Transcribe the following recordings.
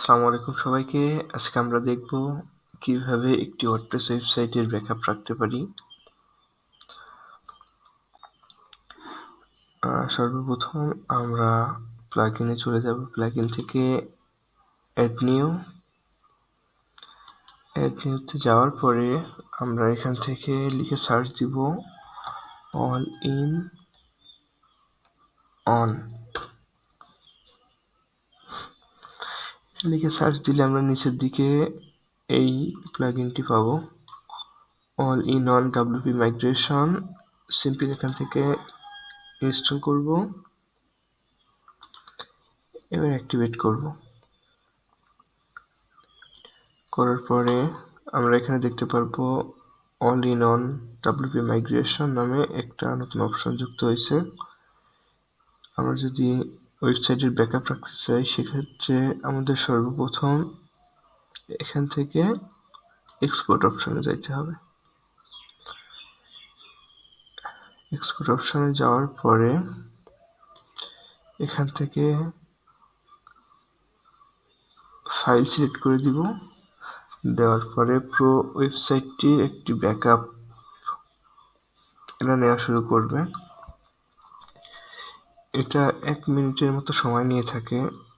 আসসালামু আলাইকুম সবাইকে। আজকে আমরা দেখব কিভাবে একটি ওয়ার্ডপ্রেস ওয়েবসাইটের ব্যাকআপ রাখতে পারি। সর্বপ্রথম আমরা প্লাগইনে চলে যাব। প্লাগইন থেকে অ্যাড নিউতে যাওয়ার পরে আমরা এখান থেকে লিখে সার্চ দিব অল ইন অন। লিখে সার্চ দিলে আমরা নিচের দিকে এই প্লাগইনটি পাবো, all in on WP migration. Simple এখান থেকে ইনস্টল করব, এবার অ্যাক্টিভেট করব। করার পরে আমরা এখানে দেখতে পারবো all in on WP migration নামে একটা নতুন অপশন যুক্ত হয়েছে। আমরা যদি ওয়েবসাইটের ব্যাকআপ রাখতে চাই সেক্ষেত্রে আমাদের সর্বপ্রথম এখান থেকে এক্সপোর্ট অপশনে যাইতে হবে। এক্সপোর্ট অপশনে যাওয়ার পরে এখান থেকে ফাইল সিলেক্ট করে দিব। দেওয়ার পরে পুরো ওয়েবসাইটটির একটি ব্যাকআপ এটা নেওয়া শুরু করবে। এটা 1 মিনিটের মতো সময় নিয়ে থাকে,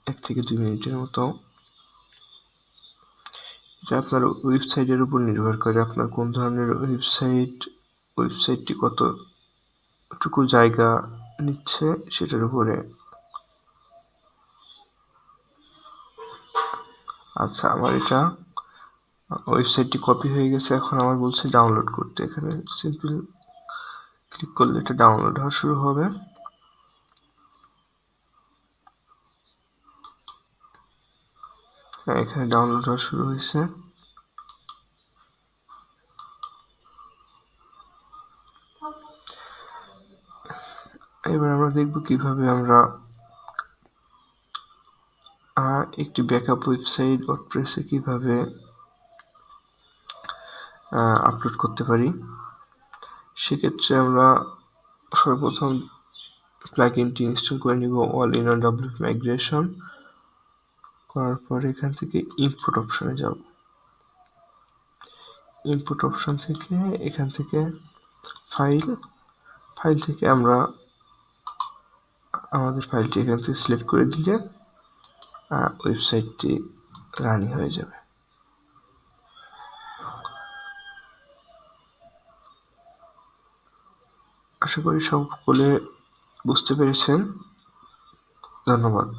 1 থেকে 2 মিনিটের মতো। এটা আপনার ওয়েবসাইটের উপর নির্ভর করে, আপনার কোন ধরনের ওয়েবসাইটটি কতটুকু জায়গা নিচ্ছে সেটার উপরে। আচ্ছা, আমার এটা ওয়েবসাইটটি কপি হয়ে গেছে। এখন আমার বলছে ডাউনলোড করতে। এখানে সিম্পল ক্লিক করলে এটা ডাউনলোড হওয়া শুরু হবে। হ্যাঁ, এখানে ডাউনলোড হওয়া শুরু হয়েছে। এবার আমরা দেখব কিভাবে আমরা একটি ব্যাকআপ ওয়েবসাইট ওয়ার্ডপ্রেসে কিভাবে আপলোড করতে পারি। সেক্ষেত্রে আমরা সর্বপ্রথম প্লাগইনটি ইনস্টল করে নিব, all in on WP migration. করার পরে এখান থেকে ইম্পোর্ট অপশনে যাব। ইম্পোর্ট অপশন থেকে এখান থেকে ফাইল থেকে আমরা আমাদের ফাইলটি এখান থেকে সিলেক্ট করে দিলে ওয়েবসাইটটি রানিং হয়ে যাবে। আশা করি সকলে বুঝতে পেরেছেন। ধন্যবাদ।